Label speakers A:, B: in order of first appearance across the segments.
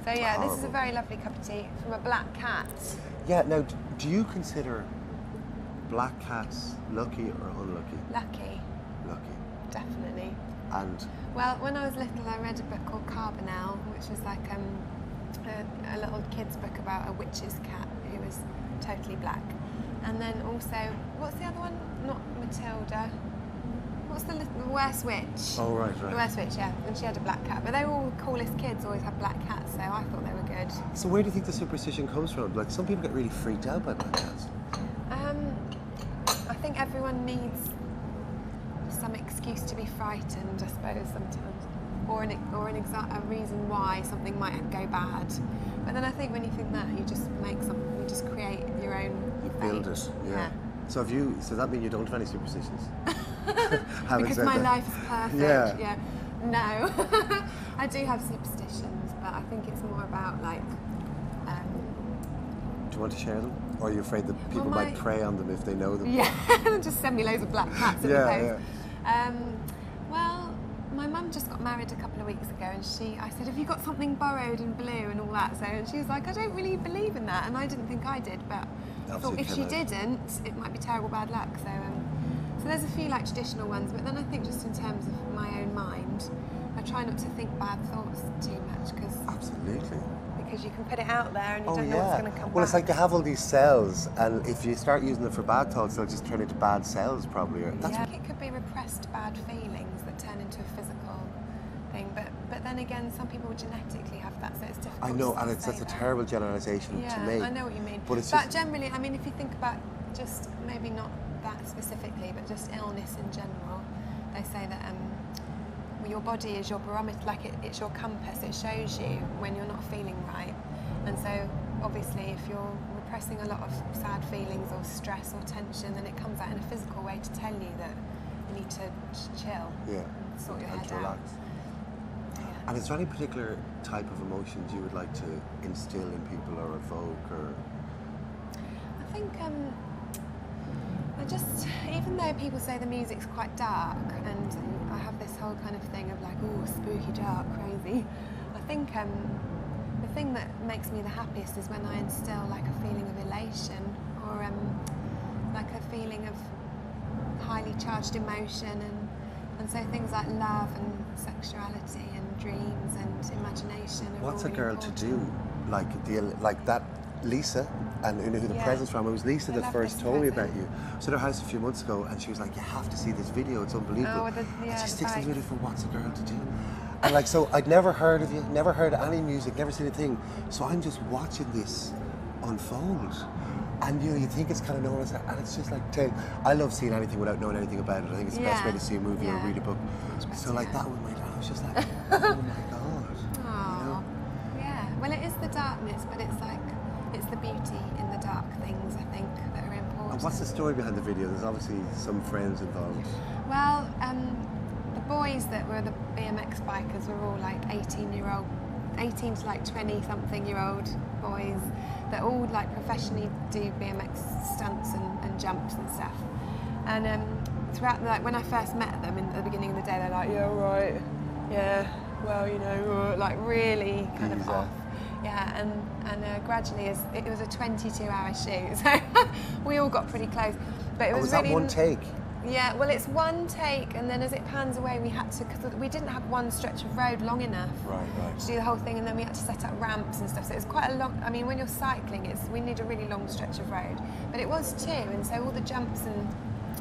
A: So yeah, this is a very lovely cup of tea from a black cat.
B: Yeah, now, do you consider black cats lucky or unlucky?
A: Lucky.
B: Lucky.
A: Definitely.
B: And?
A: Well, when I was little, I read a book called Kavanagh, which was like a little kid's book about a witch's cat who was totally black. And then also, what's the other one? Not Matilda. What's the worst witch?
B: Oh, right.
A: The worst witch, yeah. And she had a black cat. But they were all the coolest kids, always had black cats, so I thought they were good.
B: So where do you think the superstition comes from? Like, some people get really freaked out by black cats.
A: I think everyone needs some excuse to be frightened, I suppose, sometimes. Or a reason why something might go bad. But then I think when you think that, you just make something, you just create your own
B: build it, yeah. So so that means you don't have any superstitions?
A: Because my life is perfect.
B: Yeah.
A: No, I do have superstitions, but I think it's more about like.
B: Do you want to share them, or are you afraid that people might prey on them if they know them?
A: Yeah, just send me loads of black cats in the post. Yeah. Well, my mum just got married a couple of weeks ago, and I said, "Have you got something borrowed in blue and all that?" So, and she was like, "I don't really believe in that," and I didn't think I did, but I thought if she didn't, it might be terrible bad luck. So, so there's a few like traditional ones, but then I think just in terms of my own mind, I try not to think bad thoughts too much because you can put it out there and you don't know what's going to come back.
B: Well, it's like you have all these cells, and if you start using them for bad thoughts, they'll just turn into bad cells, probably.
A: I think it could be repressed bad feelings that turn into a physical thing, but then again, some people genetically have that, so it's difficult.
B: I know, and that's a terrible generalisation to make.
A: I know what you mean.
B: But
A: generally, I mean, if you think about just maybe not that specifically, but just illness in general, they say that your body is your barometer, like it's your compass. It shows you when you're not feeling right. And so obviously if you're repressing a lot of sad feelings or stress or tension, then it comes out in a physical way to tell you that you need to chill, sort your head out. Yeah.
B: And is there any particular type of emotions you would like to instill in people or evoke? Or?
A: I think even though people say the music's quite dark, and I have this whole kind of thing of like, oh, spooky, dark, crazy, I think the thing that makes me the happiest is when I instill like a feeling of elation, or like a feeling of highly charged emotion, and so things like love and sexuality and dreams and imagination are
B: What's a
A: really
B: girl
A: important.
B: to do? Like that Lisa, and you know who the present's from. It was Lisa that first told me about you. I was at her house a few months ago, and she was like, "You have to see this video. It's unbelievable." And she sticks this video for What's a Girl to Do. And like, so I'd never heard of you, never heard any music, never seen a thing. So I'm just watching this unfold, and you think it's kind of known as that, and it's just like, I love seeing anything without knowing anything about it. I think it's the best way to see a movie or read a book. So like that one, I was just like, oh my god.
A: Oh, yeah. Well, it is the darkness, but it's like. It's the beauty in the dark things, I think, that are important.
B: And what's the story behind the video? There's obviously some friends involved.
A: Well, the boys that were the BMX bikers were all like 18 to like 20-something-year-old boys that all like professionally do BMX stunts and jumps and stuff. And throughout, like when I first met them at the beginning of the day, they're like, yeah, right, yeah, well, you know, like really kind of off. Yeah, and gradually, it was a 22-hour shoot, so we all got pretty close. But it was
B: that
A: really
B: one take?
A: Yeah, well, it's one take, and then as it pans away, we had to, because we didn't have one stretch of road long enough to do the whole thing, and then we had to set up ramps and stuff. So it's quite a long. I mean, when you're cycling, we need a really long stretch of road, but it was too, and so all the jumps and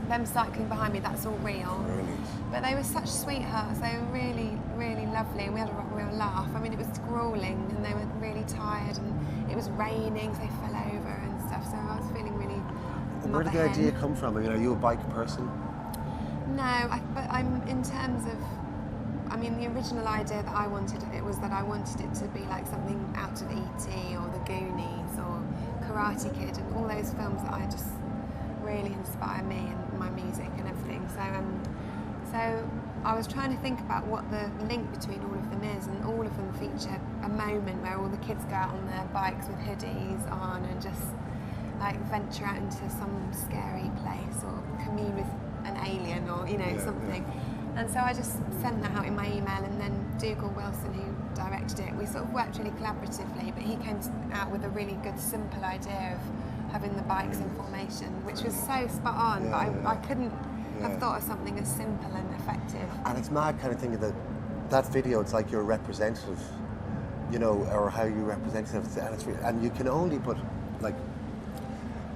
A: them cycling behind me, that's all real.
B: Really?
A: But they were such sweethearts. They were really, really lovely, and we had a real laugh. I mean, it was grueling, and they were really tired, and it was raining, so they fell over and stuff. So I was feeling really.
B: Where did the idea come from? I mean, are you a bike person?
A: No, but I'm in terms of. I mean, the original idea that I wanted was that I wanted it to be like something out of E.T. or The Goonies or Karate Kid and all those films that I just really inspire me and my music and everything. So I was trying to think about what the link between all of them is, and all of them feature a moment where all the kids go out on their bikes with hoodies on and just like venture out into some scary place or commune with an alien or something. And so I just sent that out in my email, and then Dougal Wilson, who directed it. We sort of worked really collaboratively, but he came out with a really good, simple idea of having the bikes in formation, which was so spot on, but I couldn't have thought of something as simple and effective.
B: And it's mad kind of thinking that video, it's like you're a representative, you know, or how you represent yourself, and you can only put, like,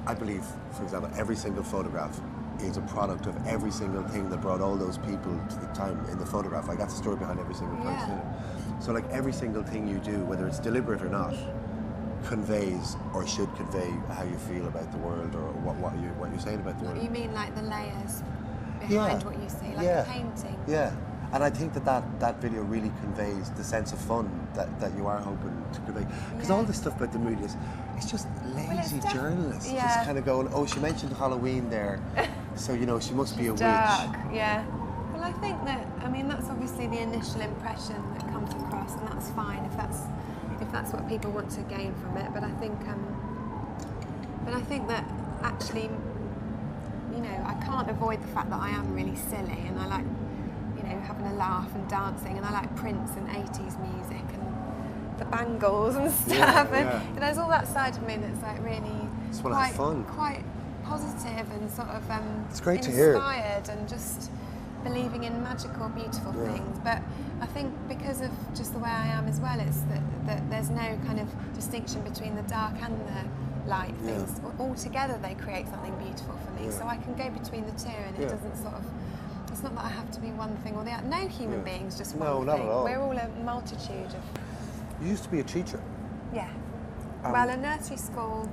B: I believe, for example, every single photograph is a product of every single thing that brought all those people to the time in the photograph. Like, that's the story behind every single person. So like every single thing you do, whether it's deliberate or not, conveys or should convey how you feel about the world, or what you're saying about the world.
A: You mean like the layers behind what you see, like a painting?
B: Yeah. And I think that video really conveys the sense of fun that you are hoping to convey. Because all this stuff about the mood it's just lazy journalists just kind of going, oh, she mentioned Halloween there, so, you know, she must be a
A: dark.
B: witch.
A: Yeah. Well, I think that, I mean, that's obviously the initial impression that comes across, and that's fine if that's what people want to gain from it. But I think that actually, you know, I can't avoid the fact that I am really silly, and I like, you know, having a laugh and dancing, and I like Prince and 80s music and the bangles and stuff, and there's all that side of me that's like really quite positive and sort of
B: it's great
A: inspired to hear. And just believing in magical, beautiful things. But I think because of just the way I am as well, it's that there's no kind of distinction between the dark and the light things. All together they create something beautiful for me. So I can go between the two, and it doesn't sort of, it's not that I have to be one thing or the other. No human being's just one thing.
B: Not at all.
A: We're all a multitude of...
B: You used to be a teacher.
A: Yeah. Well, a nursery school,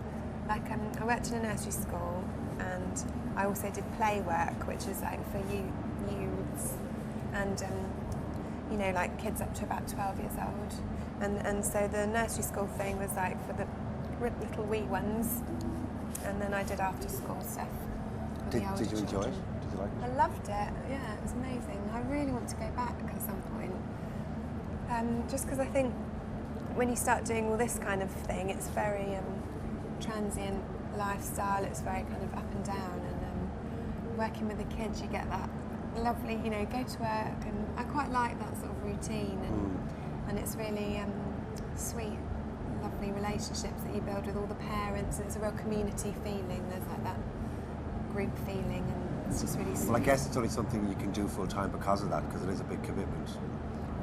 A: like I worked in a nursery school, and I also did play work, which is like for youths, and you know, like kids up to about 12 years old, and so the nursery school thing was like for the little wee ones, and then I did after school stuff.
B: Did you enjoy it? Did you like it?
A: I loved it. Yeah, it was amazing. I really want to go back at some point, just because I think when you start doing all this kind of thing, it's very transient lifestyle. It's very kind of up and down, and working with the kids, you get that lovely, you know, go to work, and I quite like that sort of routine, and it's really sweet, lovely relationships that you build with all the parents, and it's a real community feeling. There's like that group feeling, and it's just really sweet.
B: Well, I guess it's only something you can do full time because of that, because it is a big commitment.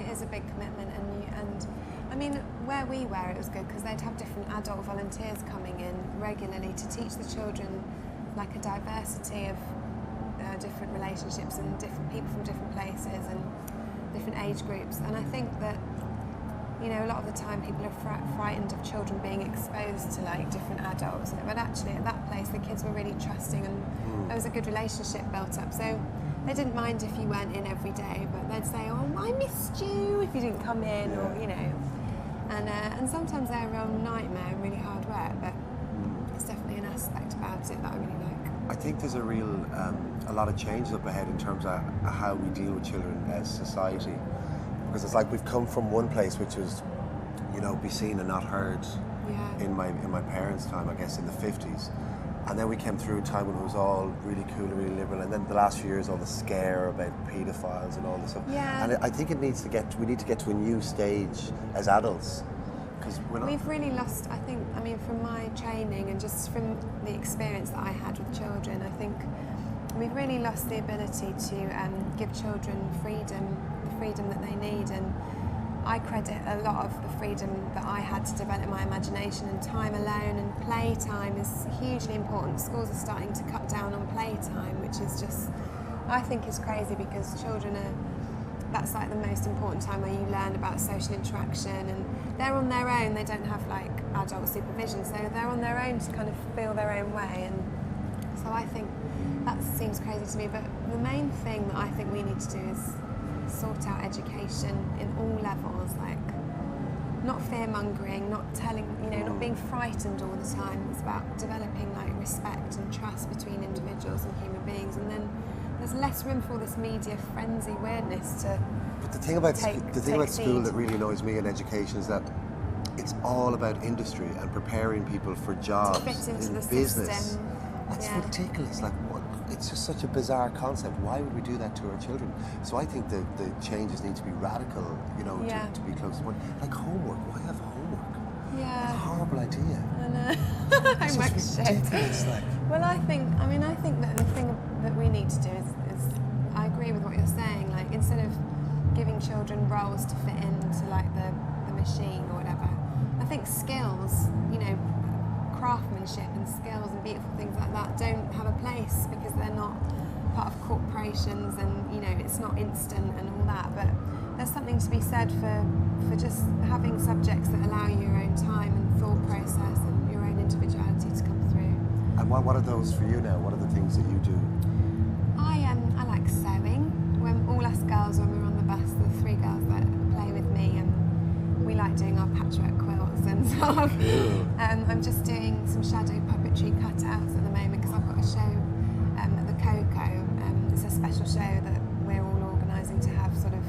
A: It is a big commitment, and I mean, where we were, it was good because they'd have different adult volunteers coming in regularly to teach the children like a diversity of different relationships and different people from different places and different age groups. And I think that, you know, a lot of the time people are frightened of children being exposed to like different adults, but actually at that place the kids were really trusting, and there was a good relationship built up. So they didn't mind if you weren't in every day, but they'd say, oh, I missed you if you didn't come in, or, you know. And sometimes they're a real nightmare and really hard work, but it's definitely an aspect about it that I really like.
B: I think there's a real, a lot of changes up ahead in terms of how we deal with children as society. Because it's like we've come from one place which was, you know, be seen and not heard in my parents' time, I guess, in the 50s. And then we came through a time when it was all really cool and really liberal, and then the last few years all the scare about paedophiles and all this stuff.
A: Yeah.
B: And I think we need to get to a new stage as adults, because
A: we've really lost, I think, I mean, from my training and just from the experience that I had with children, I think we've really lost the ability to give children the freedom that they need. And I credit a lot of the freedom that I had to develop my imagination, and time alone and playtime is hugely important. Schools are starting to cut down on playtime, which is just, I think, is crazy, because children that's like the most important time where you learn about social interaction, and they're on their own, they don't have like adult supervision, so they're on their own to kind of feel their own way. And so I think that seems crazy to me, but the main thing that I think we need to do is sort out education in all levels, like not fear-mongering, not telling, you know, not being frightened all the time. It's about developing like respect and trust between individuals and human beings, and then there's less room for all this media frenzy weirdness to.
B: But the thing about school that really annoys me in education is that it's all about industry and preparing people for jobs
A: to fit into
B: in
A: the
B: business.
A: system.
B: That's ridiculous. Like, what? it's just such a bizarre concept. Why would we do that to our children? So I think the changes need to be radical, you know, to be close to one. Like homework, why have homework?
A: Yeah.
B: What a horrible idea.
A: I know.
B: Homework shit. Like.
A: Well, I think that the thing that we need to do is I agree with what you're saying, like instead of giving children roles to fit into like the machine or whatever, I think skills, you know, craftsmanship and skills and beautiful things like that don't have a place because they're not part of corporations and, you know, it's not instant and all that, but there's something to be said for just having subjects that allow you your own time and thought process and your own individuality to come through.
B: And what are those for you now? What are the things that you do?
A: I like sewing. When all us girls, when we're on the bus, the 3 girls that play with me, and we like doing our patchwork quilts and stuff.
B: Cool.
A: I'm just doing some shadow puppetry cutouts at the moment because I've got a show at the Coco. It's a special show that we're all organising to have sort of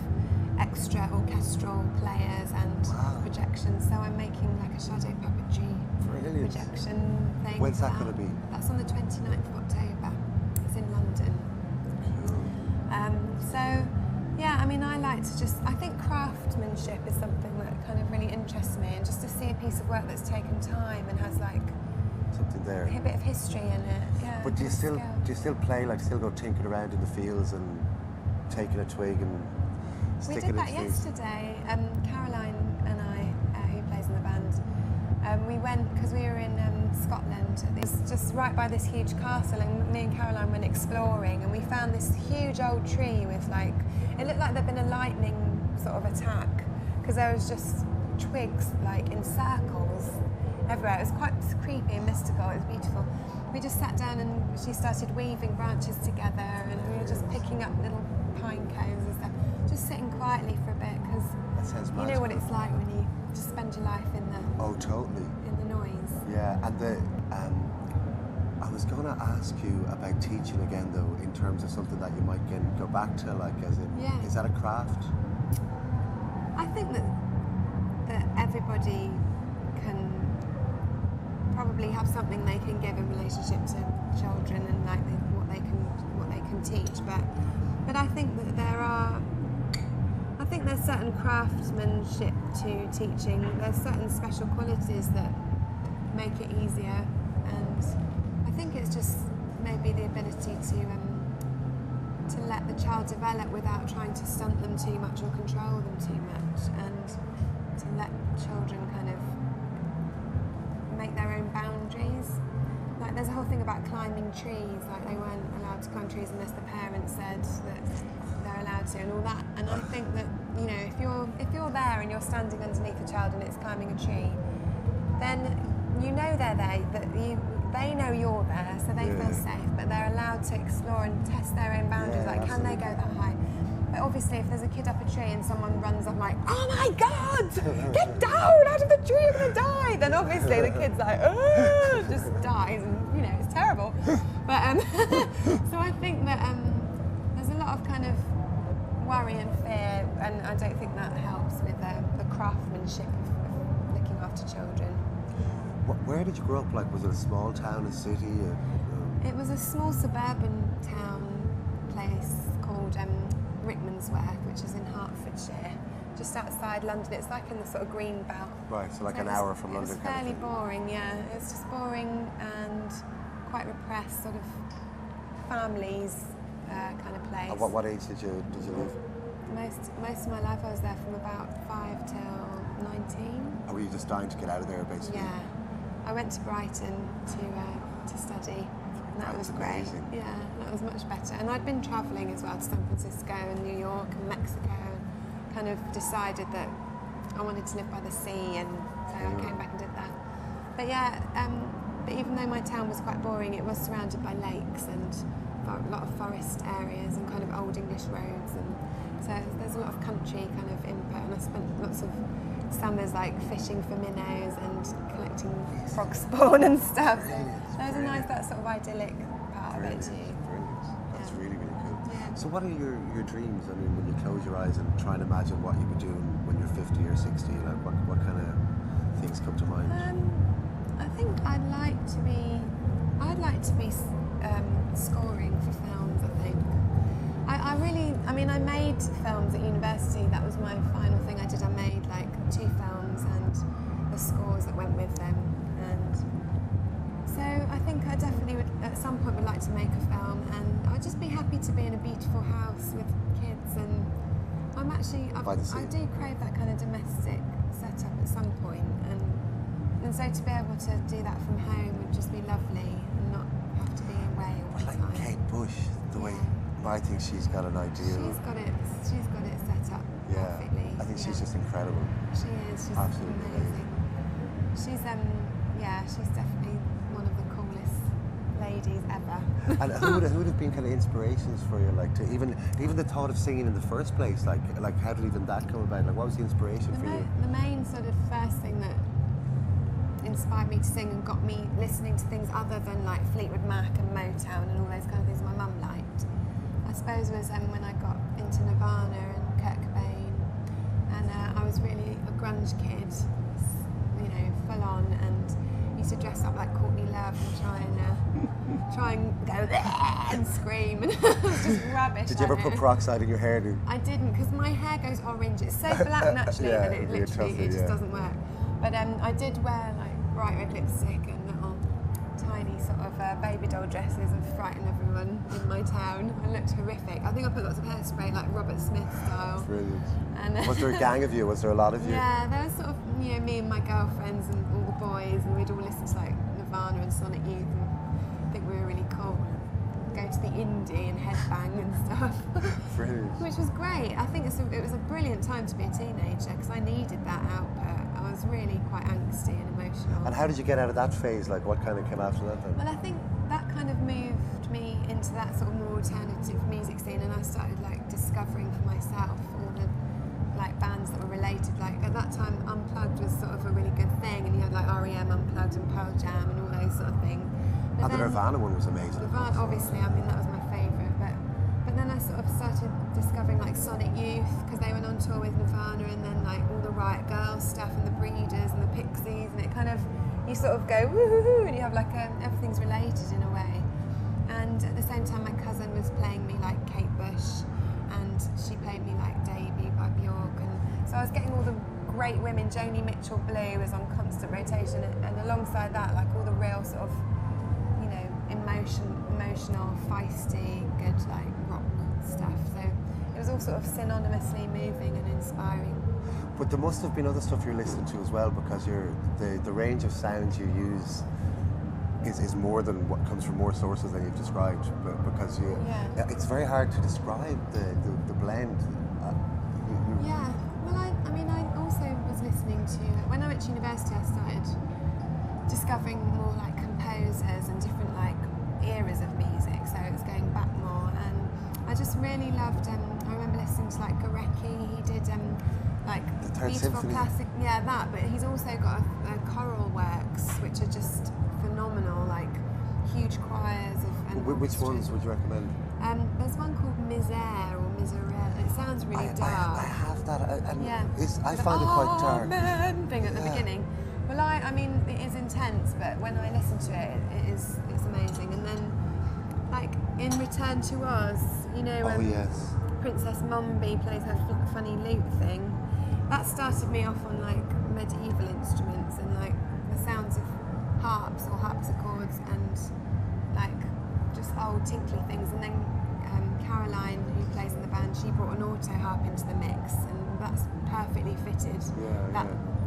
A: extra orchestral players and projections. So I'm making like a shadow puppetry projection thing.
B: When's that going to be?
A: That's on the 29th of October. It's in London. So, yeah, I mean, I think craftsmanship is something that kind of really interests me, and just to see a piece of work that's taken time and has like
B: something there,
A: a bit of history in it. Yeah.
B: But do you still play, like still go tinkering around in the fields and taking a twig and sticking it?
A: We did that yesterday. Caroline and I, who plays in the band, we went because we were in Scotland. It's just right by this huge castle, and me and Caroline went exploring, and we found this huge old tree with like, it looked like there'd been a lightning sort of attack because there was just twigs like in circles everywhere. It was quite creepy and mystical. It was beautiful. We just sat down and she started weaving branches together, and we were just picking up little pine cones and stuff, just sitting quietly for a bit because you know what it's like when you just spend your life in the
B: totally
A: in the noise.
B: Yeah, and I was going to ask you about teaching again, though, in terms of something that you might go back to, like, as in, is that a craft?
A: I think that everybody can probably have something they can give in relationship to children and like what they can teach, but I think that there's certain craftsmanship to teaching. There's certain special qualities that make it easier, and I think it's just maybe the ability to let the child develop without trying to stunt them too much or control them too much, and to let children kind of make their own boundaries. Like there's a whole thing about climbing trees, like they weren't allowed to climb trees unless the parents said that they're allowed to and all that. And I think that, you know, if you're there and you're standing underneath a child and it's climbing a tree, then you know they're there, that they know you're there, so they feel safe, but they're allowed to explore and test their own boundaries, like can they go that high? But obviously if there's a kid up a tree and someone runs up like, oh my God, get down out of the tree, you're gonna die, then obviously the kid's like, oh, just dies, and you know, it's terrible. But so I think that there's a lot of kind of worry and fear, and I don't think that helps with the craftsmanship of looking after children.
B: Where did you grow up? Like, was it a small town, a city?
A: It was a small suburban town place called Rickmansworth, which is in Hertfordshire, just outside London. It's like in the sort of green belt.
B: Right, so like an hour from London.
A: It was fairly boring, yeah. It was just boring and quite repressed, sort of families kind of place.
B: At what age did you leave?
A: Most of my life I was there from about 5 till 19.
B: Or were you just dying to get out of there, basically?
A: Yeah. I went to Brighton to study, and that was great.
B: Amazing.
A: Yeah, that was much better. And I'd been travelling as well to San Francisco and New York and Mexico, and kind of decided that I wanted to live by the sea, and so I came back and did that. But yeah, but even though my town was quite boring, it was surrounded by lakes and a lot of forest areas and kind of old English roads, and so there's a lot of country kind of input, and I spent lots of summers like fishing for minnows and collecting frog spawn and stuff. So that was a nice, that sort of idyllic part of it too.
B: Brilliant. That's really, really cool.
A: Yeah.
B: So what are your dreams? I mean, when you close your eyes and try and imagine what you'd be doing when you're 50 or 60, like what kind of things come to mind?
A: I think I'd like to be scoring for films, I think. I made films at university. That was my final thing I did. I made like 2 films and the scores that went with them. And so I think I definitely would, at some point, would like to make a film. And I'd just be happy to be in a beautiful house with kids. And I do crave that kind of domestic setup at some point. And so to be able to do that from home would just be lovely and not have to be away all the time.
B: Like Kate Bush, the way I think she's got an ideal.
A: She's got it set up perfectly.
B: I think she's just incredible.
A: She is. She's
B: absolutely
A: amazing. She's definitely one of the coolest ladies ever.
B: And who would have been kind of inspirations for you, like to even the thought of singing in the first place? Like how did even that come about? Like what was the inspiration for you?
A: The main sort of first thing that inspired me to sing and got me listening to things other than like Fleetwood Mac and Motown and all those kind of things my mum liked, I suppose, was when I got into Nirvana and Kurt Cobain, and I was really a grunge kid, you know, full on, and used to dress up like Courtney Love and try and go and scream, and it was just rubbish.
B: Did you ever put peroxide in your hair?
A: I didn't, because my hair goes orange. It's so black naturally that it literally just doesn't work. But I did wear like bright red lipstick and little tiny sort of baby doll dresses and frighten everyone in my town. I looked horrific. I think I put lots of hairspray, like Robert Smith style.
B: Brilliant.
A: And,
B: was there a gang of you? Was there a lot of you?
A: Yeah, there was sort of, you know, me and my girlfriends and all the boys, and we'd all listen to like Nirvana and Sonic Youth and think we were really cool. Go to the indie and headbang and stuff.
B: Brilliant.
A: Which was great. I think it was a brilliant time to be a teenager because I needed that output. I was really quite angsty and emotional.
B: And how did you get out of that phase? Like what kind of came after that then?
A: Well, I think that kind of moved me into that sort of more alternative music scene, and I started like discovering for myself all the like bands that were related. Like at that time, Unplugged was sort of a really good thing, and you had like REM Unplugged and Pearl Jam and all those sort of things.
B: And the Nirvana one was amazing.
A: Nirvana, obviously, I mean that was my favourite. But then I sort of started discovering like Sonic Youth because they went on tour with Nirvana, and then like all the Riot Girls stuff and the Breeders and the Pixies, and it kind of, you sort of go woo-hoo-hoo, and you have like everything's related in a way. And at the same time, my cousin was playing me like Kate Bush, and she played me like Debut by Bjork, and so I was getting all the great women. Joni Mitchell Blue was on constant rotation, and alongside that, like all the real sort of, you know, emotional, feisty, good like rock stuff. So it was all sort of synonymously moving and inspiring.
B: But there must have been other stuff you're listening to as well, because the range of sounds you use is more than what comes from more sources than you've described. Because it's very hard to describe the blend.
A: Yeah. Well, I also was listening to, when I went to university, I started discovering more like composers and different like eras of music, so it was going back more, and I just really loved I remember listening to like Gorecki. He did like beautiful classic, that, but he's also got a choral works which are just phenomenal, like huge choirs of
B: which ones would you recommend?
A: There's one called Misère or Miserere. It sounds really dark.
B: I have that, I find it quite dark.
A: Thing at the beginning. Well, I mean, it is intense, but when I listen to it, it's amazing. And then, like, in Return to Oz, you know, Princess Mombi plays her funny lute thing. That started me off on, like, medieval instruments and, like, the sounds of harps or harpsichords and, like, just old tinkly things. And then Caroline, who plays in the band, she brought an auto harp into the mix, and that's perfectly fitted.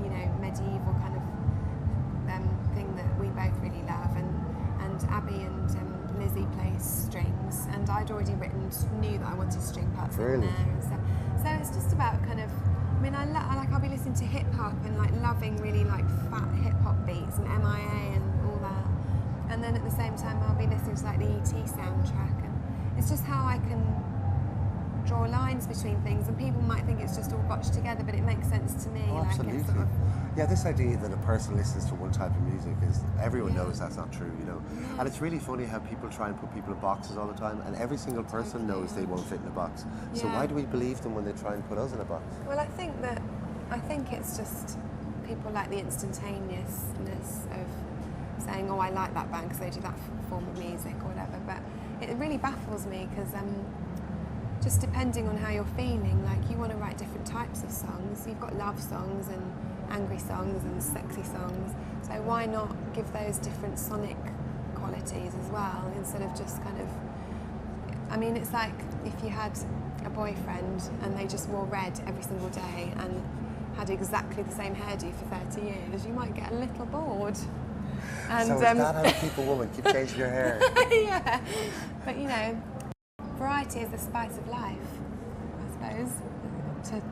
A: You know, medieval kind of thing that we both really love, and Abby and Lizzie plays strings, and I'd already knew that I wanted string parts in there and stuff. So it's just about kind of, I mean, I'll be listening to hip hop and like loving really like fat hip hop beats and MIA and all that, and then at the same time I'll be listening to like the ET soundtrack, and it's just how I can draw lines between things, and people might think it's just all botched together, but it makes sense to me.
B: Oh, absolutely.
A: Like, it's sort of,
B: this idea that a person listens to one type of music is, everyone knows that's not true, you know. And it's really funny how people try and put people in boxes all the time, and every single person knows they won't fit in a box. So why do we believe them when they try and put us in a box?
A: Well, I think it's just people like the instantaneousness of saying, oh, I like that band because they do that form of music or whatever. But it really baffles me because just depending on how you're feeling, like you want to write different types of songs. You've got love songs and angry songs and sexy songs. So why not give those different sonic qualities as well, instead of just kind of, I mean, it's like if you had a boyfriend and they just wore red every single day and had exactly the same hairdo for 30 years, you might get a little bored. And,
B: so is that how to keep a woman? Keep changing your hair?
A: Yeah, but you know, variety is the spice of life, I suppose, to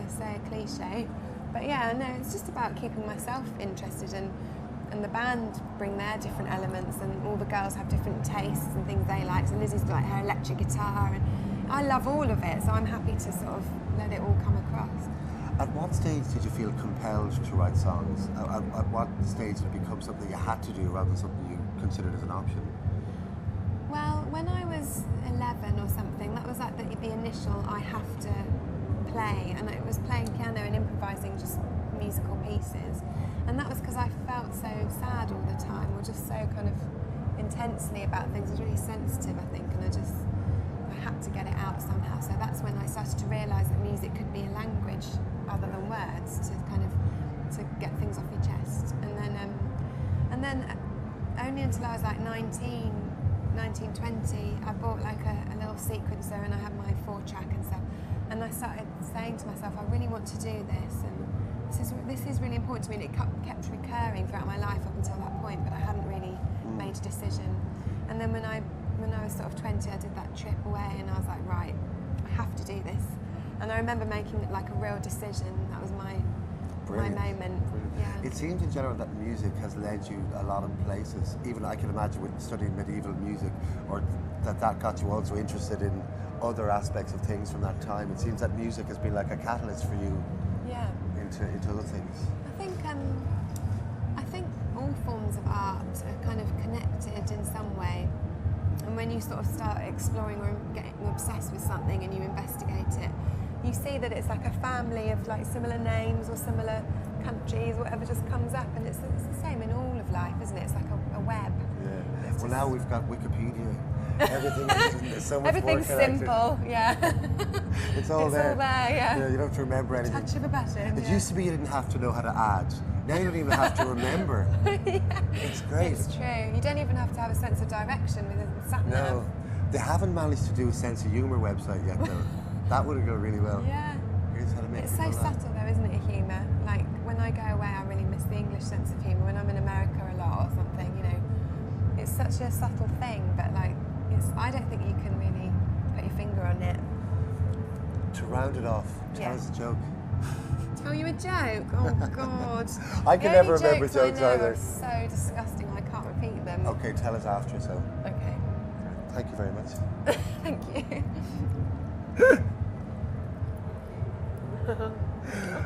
A: say a cliche. But yeah, no, it's just about keeping myself interested, and the band bring their different elements, and all the girls have different tastes and things they like. So Lizzie's got like her electric guitar, and I love all of it, so I'm happy to sort of let it all come across.
B: At what stage did you feel compelled to write songs? At what stage did it become something you had to do rather than something you considered as an option?
A: Well, when I was 11 or something, that was like the initial I have to play, and it was playing piano and improvising just musical pieces. And that was because I felt so sad all the time, or just so kind of intensely about things. I was really sensitive, I think, and I had to get it out somehow. So that's when I started to realise that music could be a language other than words, to kind of to get things off your chest. And then only until I was like 19, 20, I bought like a little sequencer, and I had my 4-track and stuff. And I started saying to myself, I really want to do this, and this is really important to me. And it kept recurring throughout my life up until that point, but I hadn't really made a decision. And then when I was sort of 20, I did that trip away, and I was like, right, I have to do this. And I remember making it like a real decision. That was my moment. Yeah.
B: It seems in general that music has led you a lot of places. Even I can imagine with studying medieval music, or that got you also interested in other aspects of things from that time. It seems that music has been like a catalyst for you into other things.
A: I think all forms of art are kind of connected in some way. And when you sort of start exploring or getting obsessed with something and you investigate it, you see that it's like a family of like similar names or similar countries, whatever just comes up, and it's the same in all of life, isn't it? It's like a web.
B: Yeah. Well, now we've got Wikipedia. Everything is so much
A: Everything's
B: more connected.
A: Simple, yeah.
B: It's all there.
A: Yeah.
B: You don't have to remember anything.
A: Touch of a button.
B: It used to be you didn't have to know how to add. Now you don't even have to remember.
A: Yeah.
B: It's great.
A: It's true. You don't even have to have a sense of direction with a sat nav.
B: No. They haven't managed to do a sense of humour website yet, though. That would go really well.
A: Yeah.
B: Here's how to make
A: it's so subtle, though, isn't it, humour? Like, when I go away, I really miss the English sense of humour. When I'm in America a lot or something, you know, it's such a subtle thing, but, like, I don't think you can really put your finger on it.
B: To round it off, tell us a joke.
A: Tell you a joke? Oh, God.
B: I can never remember jokes either.
A: Are so disgusting, I can't repeat them.
B: Okay, tell us after, so.
A: Okay.
B: Thank you very much.
A: Thank you.